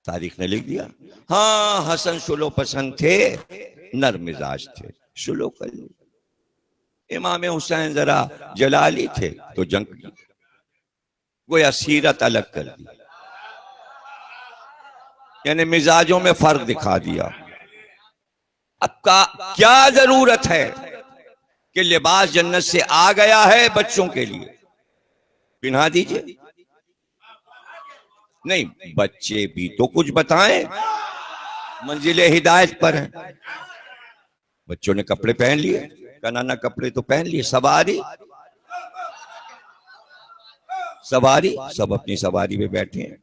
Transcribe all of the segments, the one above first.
तारीख ने लिख दिया। हाँ, हसन सुलो पसंद थे, नर मिजाज थे, सुलो कर लो। इमाम हुसैन जरा जलाली थे तो जंग की, गोया सीरत अलग कर दी, यानी मिजाजों में फर्क दिखा दिया। अब का क्या जरूरत है कि लिबास जन्नत से आ गया है बच्चों के लिए, पिन्हा दीजिए। नहीं, बच्चे भी तो कुछ बताएं, मंजिले हिदायत पर हैं। बच्चों ने कपड़े पहन लिए, कनाना कपड़े तो पहन लिए, सवारी सवारी सब अपनी सवारी में बैठे हैं,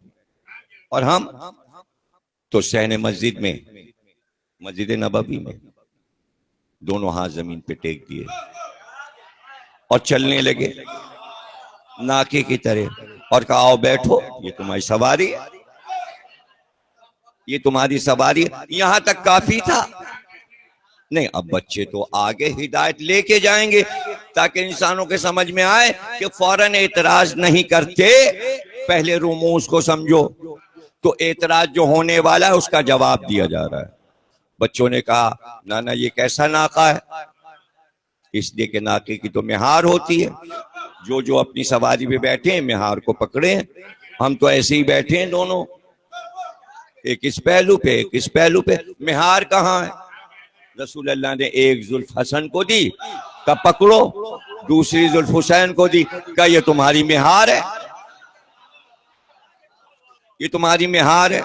और हम तो सहने मस्जिद में, मस्जिद नबवी में दोनों हाथ जमीन पे टेक दिए और चलने लगे नाके की तरह, और कहा आओ बैठो, ये तुम्हारी सवारी है, ये तुम्हारी सवारी। यहां तक काफी था। नहीं, अब बच्चे तो आगे हिदायत लेके जाएंगे ताकि इंसानों के समझ में आए कि फौरन एतराज नहीं करते, पहले रुमूज को समझो। तो एतराज जो होने वाला है उसका जवाब दिया जा रहा है। बच्चों ने कहा नाना ये कैसा नाका है? इसलिए कि नाके की तो मिहार होती है, जो जो अपनी सवारी पे बैठे हैं मिहार को पकड़े हैं, हम तो ऐसे ही बैठे हैं दोनों, एक इस पहलू पे एक इस पहलू पे। मिहार कहाँ है? रसूल अल्लाह ने एक जुल्फ हसन को दी, का पकड़ो, दूसरी जुल्फ हुसैन को दी, का ये तुम्हारी मिहार है, ये तुम्हारी मिहार है।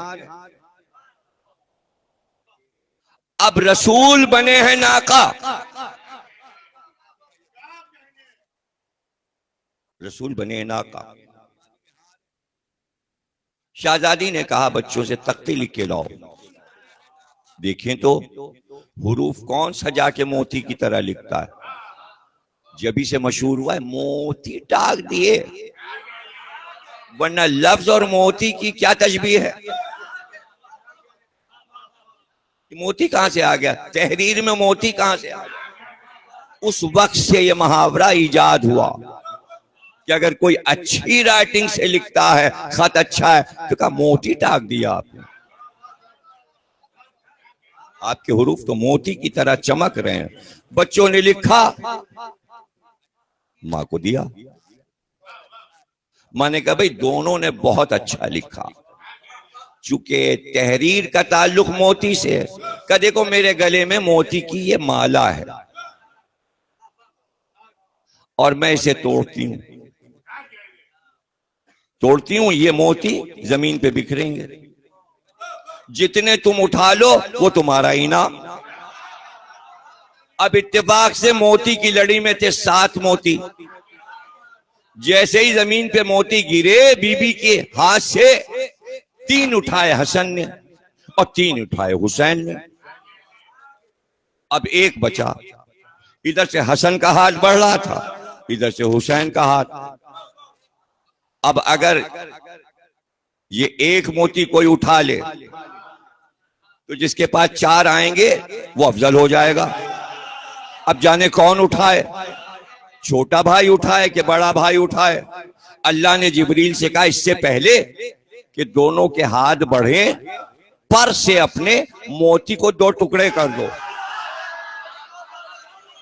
अब रसूल बने हैं नाका, रसूल बने हैं नाका। शाहजादी ने कहा बच्चों से तख्ती लिख के लाओ, देखें तो हुरूफ कौन सजा के मोती की तरह लिखता है। जबी से मशहूर हुआ है, मोती टाक दिए, वरना लफ्ज और मोती की क्या तशबीह है? मोती कहां से आ गया? तहरीर में मोती कहां से आ गया? उस वक्त से यह मुहावरा इजाद हुआ कि अगर कोई अच्छी राइटिंग से लिखता है, खत अच्छा है, तो कहा मोती टाक दिया आपने, आपके हुरूफ तो मोती की तरह चमक रहे हैं। बच्चों ने लिखा, मां को दिया, मां ने कहा भाई दोनों ने बहुत अच्छा लिखा, चूंकि तहरीर का ताल्लुक मोती से है, कहा देखो मेरे गले में मोती की ये माला है और मैं इसे तोड़ती हूं, ये मोती जमीन पे बिखरेंगे, जितने तुम उठा लो वो तुम्हारा इनाम। अब इत्तेफाक से मोती की लड़ी में थे 7 मोती। जैसे ही जमीन पे मोती गिरे, बीबी के हाथ से 3 उठाए हसन ने और 3 उठाए हुसैन ने। अब एक बचा, इधर से हसन का हाथ बढ़ रहा था, इधर से हुसैन का हाथ। अब अगर ये एक मोती कोई उठा ले तो जिसके पास 4 आएंगे वो अफजल हो जाएगा। अब जाने कौन उठाए, छोटा भाई उठाए कि बड़ा भाई उठाए? अल्लाह ने जिब्रील से कहा इससे पहले कि दोनों के हाथ बढ़े, पर से अपने मोती को 2 टुकड़े कर दो।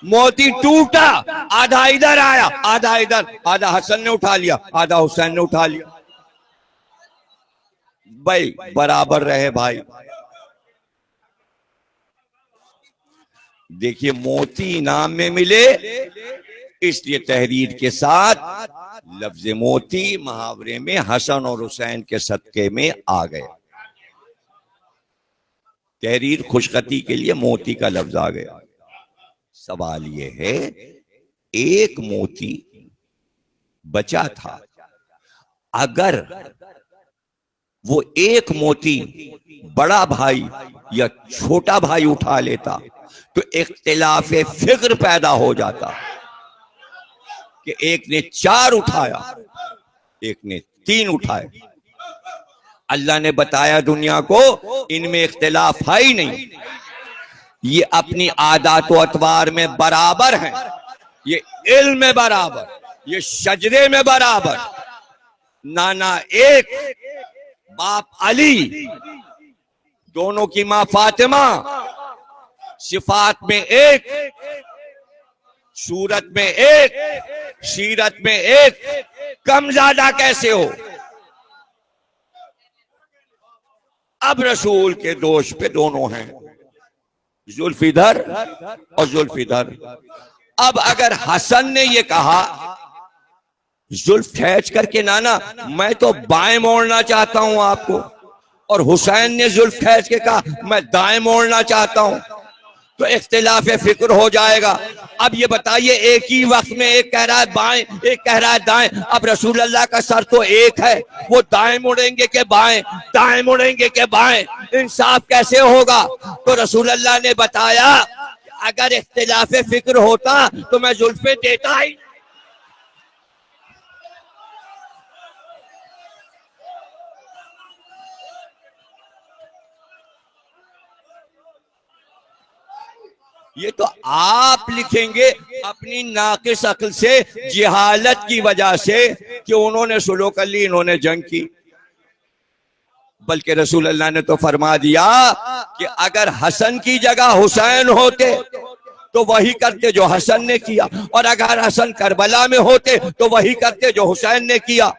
मोती टूटा, आधा इधर आया आधा इधर, आधा हसन ने उठा लिया आधा हुसैन ने उठा लिया। भाई बराबर रहे भाई। देखिए मोती इनाम में मिले, इसलिए तहरीर के साथ लफ्ज मोती मुहावरे में हसन और हुसैन के सदके में आ गया। तहरीर खुशखती के लिए मोती का लफ्ज आ गया। सवाल यह है, एक मोती बचा था, अगर वो एक मोती बड़ा भाई या छोटा भाई उठा लेता तो इख्तिलाफ फिक्र पैदा हो जाता कि एक ने 4 उठाया एक ने 3 उठाए। अल्लाह ने बताया दुनिया को इनमें इख्तिलाफ है ही नहीं, ये अपनी आदात व अतवार में बराबर हैं, ये इल्म में बराबर, ये शजरे में बराबर। नाना एक, बाप अली, दोनों की मां फातिमा, सिफात में एक, सूरत में एक, सीरत में एक, कम ज्यादा कैसे हो। अब रसूल के दोष पे दोनों हैं, जुल्फ इधर और जुल्फ इधर। अब अगर हसन ने ये कहा जुल्फ खींच करके, नाना मैं तो बाएं मोड़ना चाहता हूं आपको, और हुसैन ने जुल्फ खींच के कहा मैं दाएं मोड़ना चाहता हूं, तो इख्तिलाफ फिक्र हो जाएगा। अब ये बताइए, एक ही वक्त में एक कह रहा है बाएं, एक कह रहा है दाएं। अब रसूल अल्लाह का सर तो एक है, वो दाएं मुड़ेंगे के बाएं, दाएं मुड़ेंगे के बाएं, इंसाफ कैसे होगा। तो रसूल अल्लाह ने बताया अगर इख्तिलाफ फिक्र होता तो मैं जुल्फे देता ही। ये तो आप लिखेंगे अपनी नाकिस अक्ल से, जिहालत की वजह से कि उन्होंने सुलह कर ली, इन्होंने जंग की। बल्कि रसूल अल्लाह ने तो फरमा दिया कि अगर हसन की जगह हुसैन होते तो वही करते जो हसन ने किया, और अगर हसन करबला में होते तो वही करते जो हुसैन ने किया।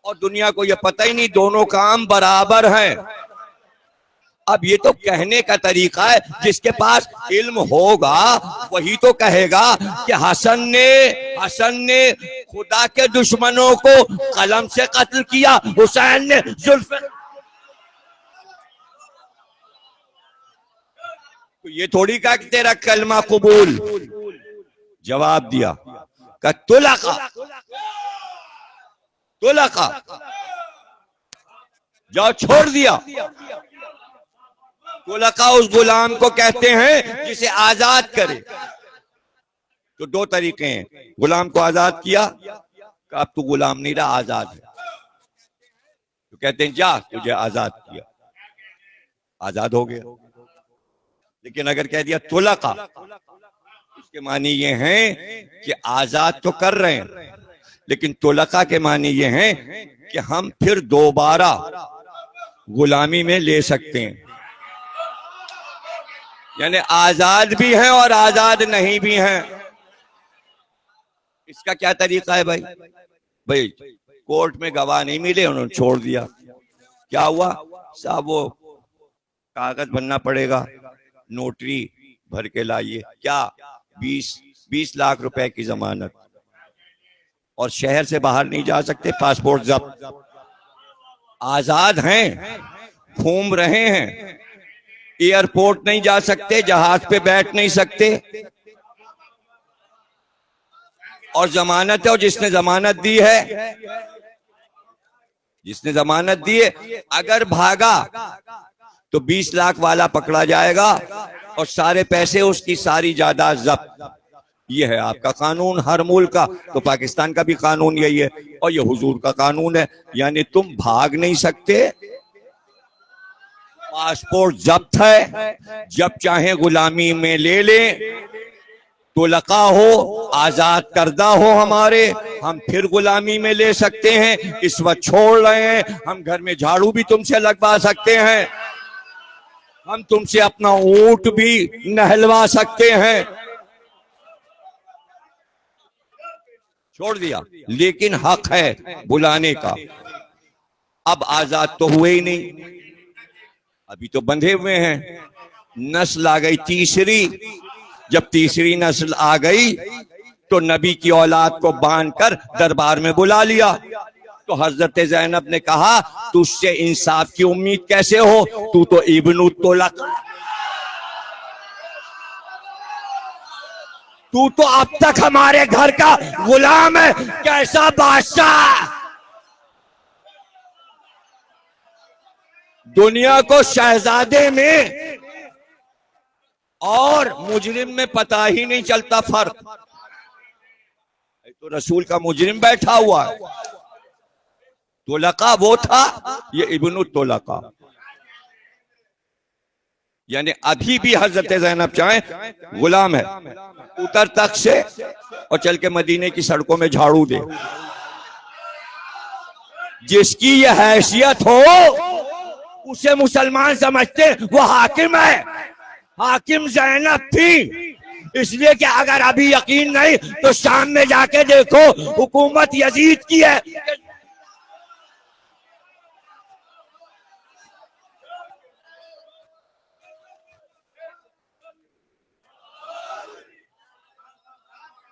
और दुनिया को यह पता ही नहीं दोनों काम बराबर हैं। अब ये तो कहने का तरीका है, जिसके पास इल्म होगा वही तो कहेगा कि हसन ने खुदा के दुश्मनों को कलम से कत्ल किया, हुसैन ने जुल्फ। तो ये थोड़ी कहा कि तेरा कलमा कबूल, जवाब दिया का तुलका जाओ, छोड़ दिया। तुलका उस गुलाम को कहते हैं जिसे आजाद करे। तो दो तरीके हैं, गुलाम को आजाद किया, अब तू गुलाम नहीं रहा, आजाद है, तो कहते हैं जा तुझे आजाद किया, आजाद हो गया। लेकिन अगर कह दिया तुलका, इसके मानी ये हैं कि आजाद तो कर रहे हैं, लेकिन तुलका के मानी ये हैं कि हम फिर दोबारा गुलामी में ले सकते हैं, यानी आजाद भी हैं और आजाद नहीं भी हैं। इसका क्या तरीका है भाई? भाई कोर्ट में गवाह नहीं मिले, उन्होंने छोड़ दिया, क्या हुआ साहब, वो कागज बनना पड़ेगा, नोटरी भर के लाइए, क्या 20 लाख रुपए की जमानत, और शहर से बाहर नहीं जा सकते, पासपोर्ट जब्त। आजाद हैं, घूम रहे हैं, एयरपोर्ट नहीं जा सकते, जहाज पे बैठ नहीं सकते, और जमानत है, और जिसने जमानत दी है अगर भागा तो 20 लाख वाला पकड़ा जाएगा और सारे पैसे, उसकी सारी जायदाद जब्त। ये है आपका कानून हर मुल्क का, तो पाकिस्तान का भी कानून यही है, और ये हुजूर का कानून है, यानी तुम भाग नहीं सकते, पासपोर्ट जब्त है, जब चाहे गुलामी में ले ले, तुलका हो, आजाद करदा हो हमारे, हम फिर गुलामी में ले सकते हैं। इस वक्त छोड़ रहे हैं, हम घर में झाड़ू भी तुमसे लगवा सकते हैं, हम तुमसे अपना ऊंट भी नहलवा सकते हैं, छोड़ दिया। लेकिन हक है बुलाने का। अब आजाद तो हुए ही नहीं, अभी तो बंधे हुए हैं। नस्ल आ गई तीसरी, जब तीसरी नस्ल आ गई तो नबी की औलाद को बांधकर दरबार में बुला लिया। तो हजरत ज़ैनब ने कहा तुझसे इंसाफ की उम्मीद कैसे हो, तू तो इब्नु तुलका, तू तो अब तक हमारे घर का गुलाम है, कैसा बादशाह। दुनिया को शहजादे में और मुजरिम में पता ही नहीं चलता फर्क। तो रसूल का मुजरिम बैठा हुआ है, तुलका वो था, ये इब्नु तुलका। यानी अभी भी हजरत ज़ैनब चाहे गुलाम है, उतर तक से और चल के मदीने की सड़कों में झाड़ू दे। जिसकी ये हैसियत हो उसे मुसलमान समझते, वो हाकिम है। हाकिम ज़ैनब थी। इसलिए कि अगर अभी यकीन नहीं तो शाम में जाके देखो, हुकूमत यजीद की है।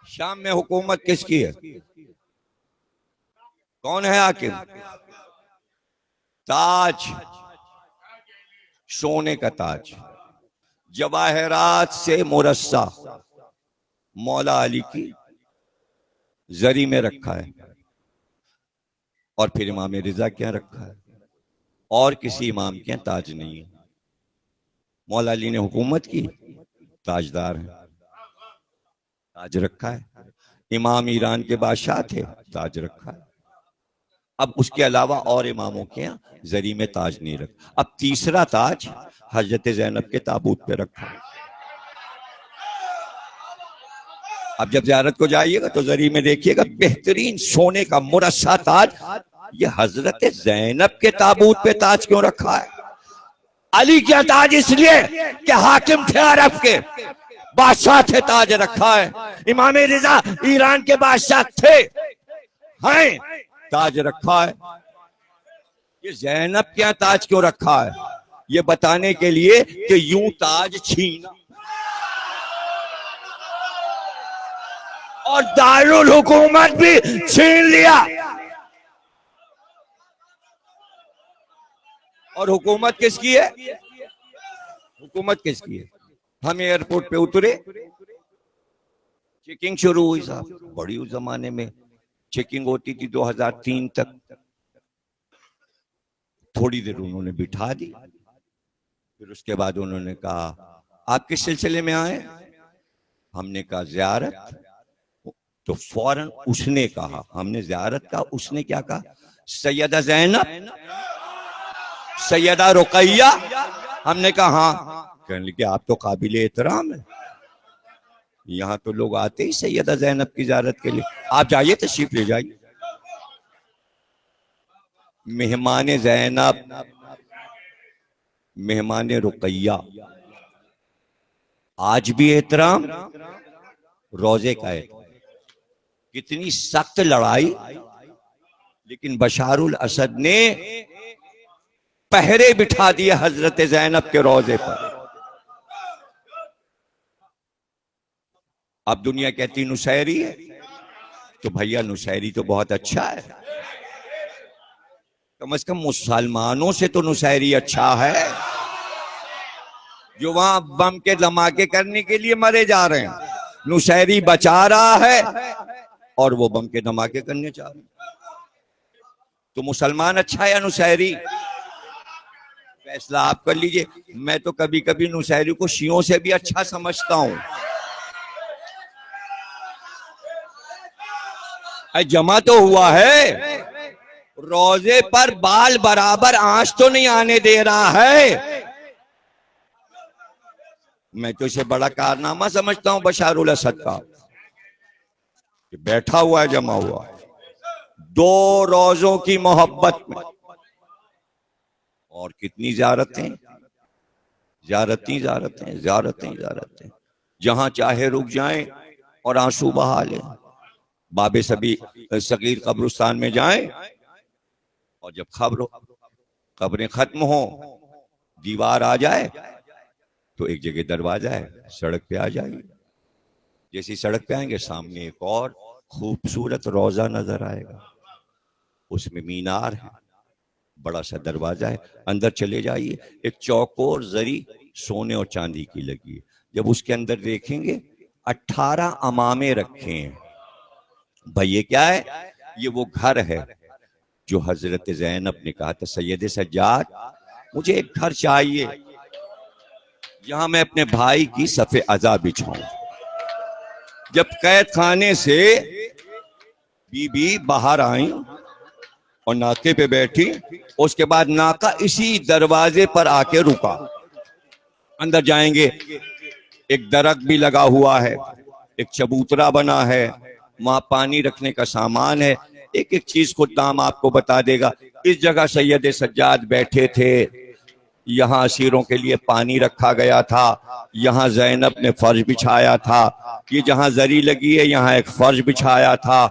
शाम में हुकूमत किसकी है? कौन है हाकिम? ताज, सोने का ताज, जवाहरात से मुरस्सा, मौला अली की जरी में रखा है। और फिर इमाम रिजा क्या रखा है? और किसी इमाम के ताज नहीं है। मौला अली ने हुकूमत की, ताजदार है, ताज रखा है। इमाम ईरान के बादशाह थे, ताज रखा है। अब उसके अलावा और इमामों के यहाँ जरी में ताज नहीं रखा। अब तीसरा ताज हजरत ज़ैनब के ताबूत पे रखा है। अब जब ज़ियारत को जाइएगा तो जरी में देखिएगा, बेहतरीन सोने का मुरस्सा ताज। ये हजरत ज़ैनब के ताबूत पे ताज क्यों रखा है? अली क्या ताज इसलिए कि हाकिम थे अरब के, बादशाह थे, ताज रखा है। इमाम रिजा ईरान के बादशाह थे, हैं, ताज रखा है। ये ज़ैनब क्या ताज क्यों रखा है? ये बताने के लिए कि यूं ताज छीना और दारुल हुकूमत भी छीन लिया। और हुकूमत किसकी है? हुकूमत किसकी है? हम एयरपोर्ट पे उतरे, चेकिंग शुरू हुई साहब। बड़ी उस जमाने में चेकिंग होती थी 2003 तक। थोड़ी देर उन्होंने बिठा दी, फिर उसके बाद उन्होंने कहा आप किस सिलसिले में आए? हमने कहा ज़ियारत। तो फौरन उसने कहा, हमने ज़ियारत कहा, उसने क्या कहा? सैयदा ज़ैनब, सैयदा रुकैया। हमने कहा हाँ। कहने लगे आप तो काबिल एहतराम है, यहाँ तो लोग आते ही सैयदा ज़ैनब की ज़ियारत के लिए। आप जाइए, तशरीफ ले जाइए। मेहमान ज़ैनब, मेहमान रुकैया, आज भी एहतराम, रोजे का है। कितनी सख्त लड़ाई, लेकिन बशारुल असद ने पहरे बिठा दिए हजरत ज़ैनब के रोजे पर। अब दुनिया कहती नुसैरी है, तो भैया नुसैरी तो बहुत अच्छा है, कम से कम मुसलमानों से तो नुसैरी अच्छा है, जो वहां बम के धमाके करने के लिए मरे जा रहे हैं। नुसैरी बचा रहा है और वो बम के धमाके करने चाह रहे हैं। तो मुसलमान अच्छा है या नुसैरी? फैसला आप कर लीजिए। मैं तो कभी कभी नुसैरी को शियों से भी अच्छा समझता हूं। जमा तो हुआ है, रोजे पर बाल बराबर आंच तो नहीं आने दे रहा है। मैं तो इसे बड़ा कारनामा समझता हूं बशारुल असद का, कि बैठा हुआ है, जमा हुआ है, 2 रोजों की मोहब्बत में। और कितनी ज़ियारतें, ज़ियारतें, ज़ियारतें, ज़ियारतें, ज़ियारतें, जहां चाहे रुक जाएं और आंसू बहा लें। बाबे सभी सगीर कब्रिस्तान में जाएं, और जब कब्रें खत्म हो, दीवार आ जाए, तो एक जगह दरवाजा है, सड़क पे आ जाइए। जैसी सड़क पे आएंगे, सामने एक और खूबसूरत रोजा नजर आएगा, उसमें मीनार है, बड़ा सा दरवाजा है, अंदर चले जाइए। एक चौकोर जरी सोने और चांदी की लगी है। जब उसके अंदर देखेंगे 18 अमामे रखे हैं। भाई ये क्या है? ये वो घर है जो हजरत ज़ैनब ने कहा था, सैयद सज्जाद मुझे एक घर चाहिए जहां मैं अपने भाई की सफ़े अज़ा बिछाऊं। जब कैद खाने से बीबी बाहर आई और नाके पे बैठी, उसके बाद नाका इसी दरवाजे पर आके रुका। अंदर जाएंगे, एक दरख्त भी लगा हुआ है, एक चबूतरा बना है, वहां पानी रखने का सामान है। एक एक चीज खुद नाम आपको बता देगा। इस जगह सैयद सज्जाद बैठे थे, यहाँ असीरों के लिए पानी रखा गया था, यहाँ ज़ैनब ने फर्श बिछाया था, ये जहाँ जरी लगी है यहाँ एक फर्श बिछाया था।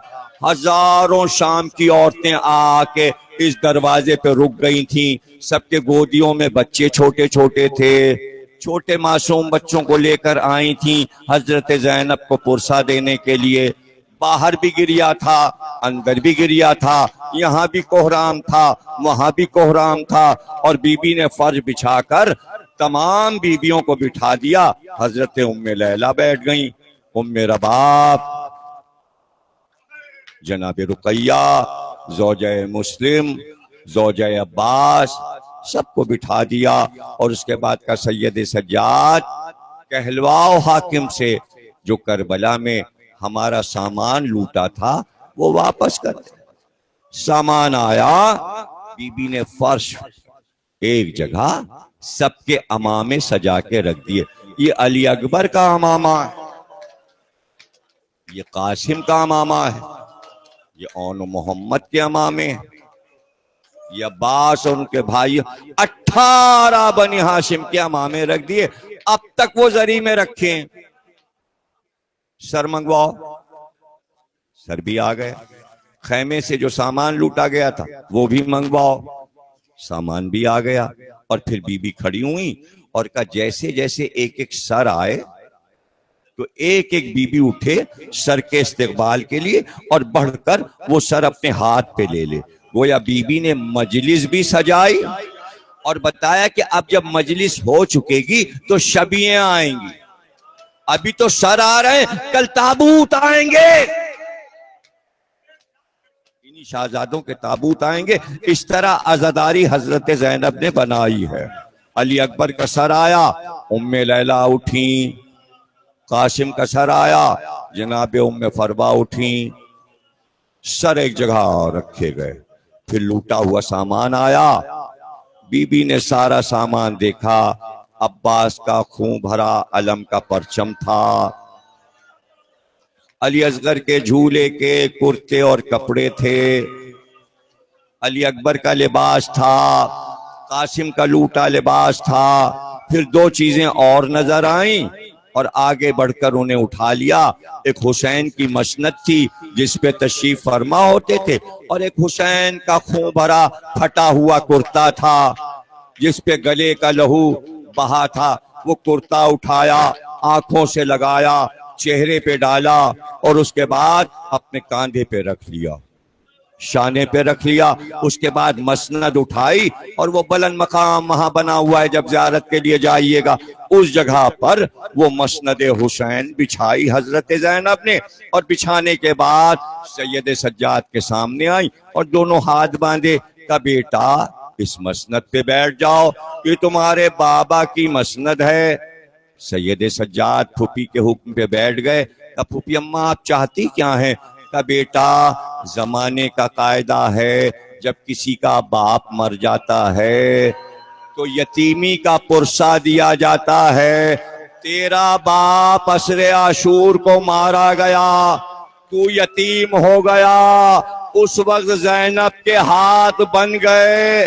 हजारों शाम की औरतें आके इस दरवाजे पे रुक गई थीं। सबके गोदियों में बच्चे छोटे छोटे थे, छोटे मासूम बच्चों को लेकर आई थीं हजरत ज़ैनब को पुरसा देने के लिए। बाहर भी गिरिया था, अंदर भी गिरिया था, यहाँ भी कोहराम था, वहां भी कोहराम था। और बीबी ने फर्श बिछाकर तमाम बीबियों को बिठा दिया। हजरत उम्मे लैला बैठ गई, उम्मे रबाब, जनाब रुकैया, ज़ौजा मुस्लिम, ज़ौजा अब्बास, सबको बिठा दिया। और उसके बाद का सैयद सज्जाद, कहलवाओ हाकिम से जो करबला में हमारा सामान लूटा था वो वापस कर दे। सामान आया, बीबी ने फर्श एक जगह सबके अमामे सजा के रख दिए। ये अली अकबर का अमामा है, ये कासिम का अमामा है, ये औन मोहम्मद के अमामे हैं, ये अब्बास और उनके भाई 18 बनी हाशिम के अमामे रख दिए। अब तक वो जरी में रखे। सर मंगवाओ, सर भी आ गया। खैमे से जो सामान लूटा गया था वो भी मंगवाओ, सामान भी आ गया। और फिर बीबी खड़ी हुई और कहा जैसे जैसे एक एक सर आए तो एक एक बीबी उठे सर के इस्तेकबाल के लिए और बढ़कर वो सर अपने हाथ पे ले ले। गोया बीबी ने मजलिस भी सजाई और बताया कि अब जब मजलिस हो चुकेगी तो शबियां आएंगी। अभी तो सर आ रहे हैं, कल ताबूत आएंगे, इन्हीं शाहजादों के ताबूत आएंगे। इस तरह अज़ादारी हजरत ज़ैनब ने बनाई है। अली अकबर का सर आया, उम्मे लैला उठी। कासिम का सर आया, जनाब उम्मे फरवा उठी। सर एक जगह रखे गए। फिर लूटा हुआ सामान आया, बीबी ने सारा सामान देखा। अब्बास का खून भरा अलम का परचम था, अली असगर के झूले के कुर्ते और कपड़े थे, अली अकबर का लिबास था, कासिम का लूटा लिबास था। फिर दो चीजें और नजर आईं और आगे बढ़कर उन्हें उठा लिया। एक हुसैन की मसनद थी जिस पे तशरीफ फरमा होते थे, और एक हुसैन का खून भरा फटा हुआ कुर्ता था जिस पे गले का लहू बहा था। वो कुर्ता उठाया, आंखों से लगाया, चेहरे पे डाला और उसके बाद अपने कांधे पे रख लिया, शाने पे रख लिया। उसके बाद मसनद उठाई और वो बुलंद मकाम वहां बना हुआ है, जब ज़ियारत के लिए जाइएगा उस जगह पर वो मसनद हुसैन बिछाई हजरत ज़ैनब ने। और बिछाने के बाद सैयद सज्जाद के सामने आई और दोनों हाथ बांधे। का बेटा इस मसनद पे बैठ जाओ, ये तुम्हारे बाबा की मसनद है। सैयद सज्जाद फूफी के हुक्म पे बैठ गए। फूफी अम्मा आप चाहती क्या हैं? का बेटा जमाने का कायदा है, जब किसी का बाप मर जाता है तो यतीमी का पुरसा दिया जाता है। तेरा बाप असरे आशूर को मारा गया, तू यतीम हो गया। उस वक्त ज़ैनब के हाथ बन गए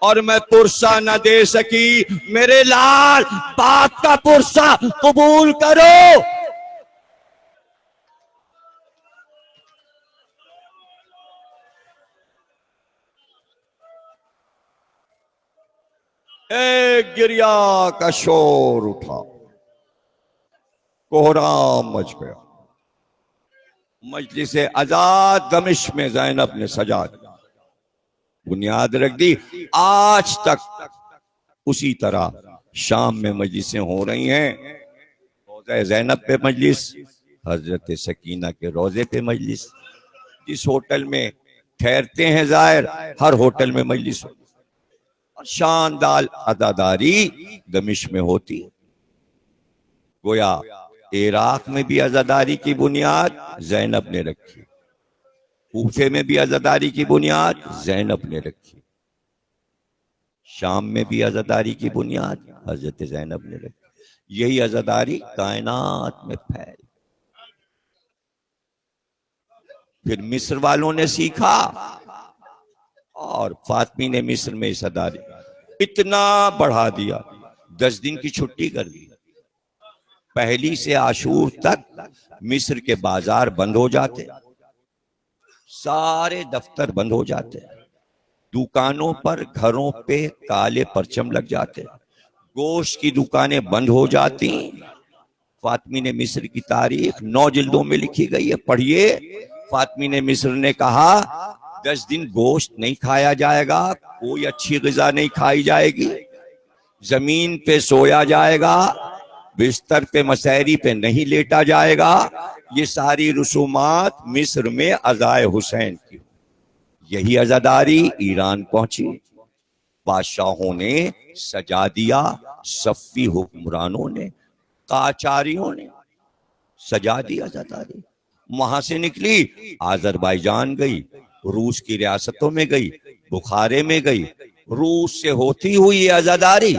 और मैं पुरसा न दे सकी। मेरे लाल, बाप का पुरसा कबूल करो। एक गिरिया का शोर उठा, कोहराम मच गया। मजलिस आजाद दमिश्क में ज़ैनब ने सजा बुनियाद रख दी। आज तक उसी तरह शाम में मजलिसें हो रही हैं। रोज़ा ज़ैनब पे मजलिस, हजरत सकीना के रोजे पे मजलिस। जिस होटल में ठहरते हैं ज़ायर, हर होटल में मजलिस हो। और शानदार अदादारी दमिश्क में होती। गोया इराक में भी अजादारी की बुनियाद ज़ैनब ने रखी, कूफे में भी अजादारी की बुनियाद ज़ैनब ने रखी, शाम में भी अजादारी की बुनियाद हजरत ज़ैनब ने रखी। यही अजादारी कायनात में फैल। फिर मिस्र वालों ने सीखा और फातमी ने मिस्र में इस इतना बढ़ा दिया, 10 दिन की छुट्टी कर दी। पहली से आशूर तक मिस्र के बाजार बंद हो जाते, सारे दफ्तर बंद हो जाते, दुकानों पर घरों पे काले परचम लग जाते, गोश्त की दुकानें बंद हो जाती। फातिमीने मिस्र की तारीख 9 जिल्दों में लिखी गई है, पढ़िए। फातिमीने मिस्र ने कहा 10 दिन गोश्त नहीं खाया जाएगा, कोई अच्छी ग़िज़ा नहीं खाई जाएगी, जमीन पे सोया जाएगा, बिस्तर पे मसहरी पे नहीं लेटा जाएगा। ये सारी रसूमात मिस्र में अज़ाए हुसैन की। यही अज़ादारी ईरान पहुंची, बादशाहों ने सजा दिया, सफ़ी हुक्मरानों ने, काचारियों ने सजा दिया अज़ादारी। वहां से निकली, आज़रबाईजान गई, रूस की रियासतों में गई, बुखारे में गई, रूस से होती हुई अज़ादारी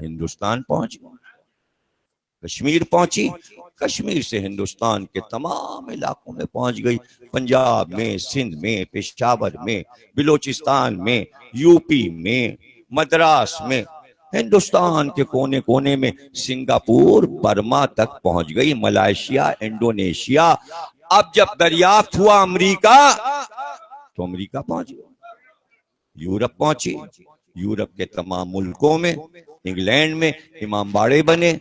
हिंदुस्तान पहुंच गई, कश्मीर पहुंची, कश्मीर से हिंदुस्तान के तमाम इलाकों में पहुंच गई, पंजाब में, सिंध में, पेशावर में, बिलोचिस्तान में, यूपी में, मद्रास में, हिंदुस्तान के कोने कोने में, सिंगापुर, बर्मा तक पहुंच गई, मलेशिया, इंडोनेशिया। अब जब दरियाफ्त हुआ अमेरिका, तो अमेरिका पहुंच गई, यूरोप पहुंची, यूरोप के तमाम मुल्कों में, इंग्लैंड में इमामबाड़े बने,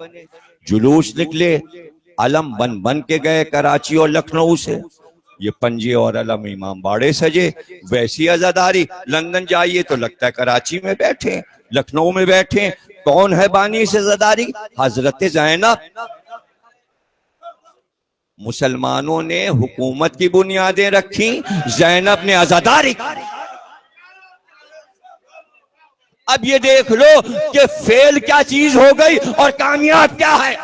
जुलूस निकले, अलम बन बन के गए कराची और लखनऊ से, ये पंजे और अलम इमामबाड़े सजे। वैसी अज़ादारी, लंदन जाइए तो लगता है कराची में बैठे, लखनऊ में बैठे। कौन है बानी इस अज़ादारी? हजरत ज़ैनब। मुसलमानों ने हुकूमत की बुनियादें रखी, ज़ैनब ने अज़ादारी। अब ये देख लो कि फेल क्या चीज हो गई और कामयाब क्या है।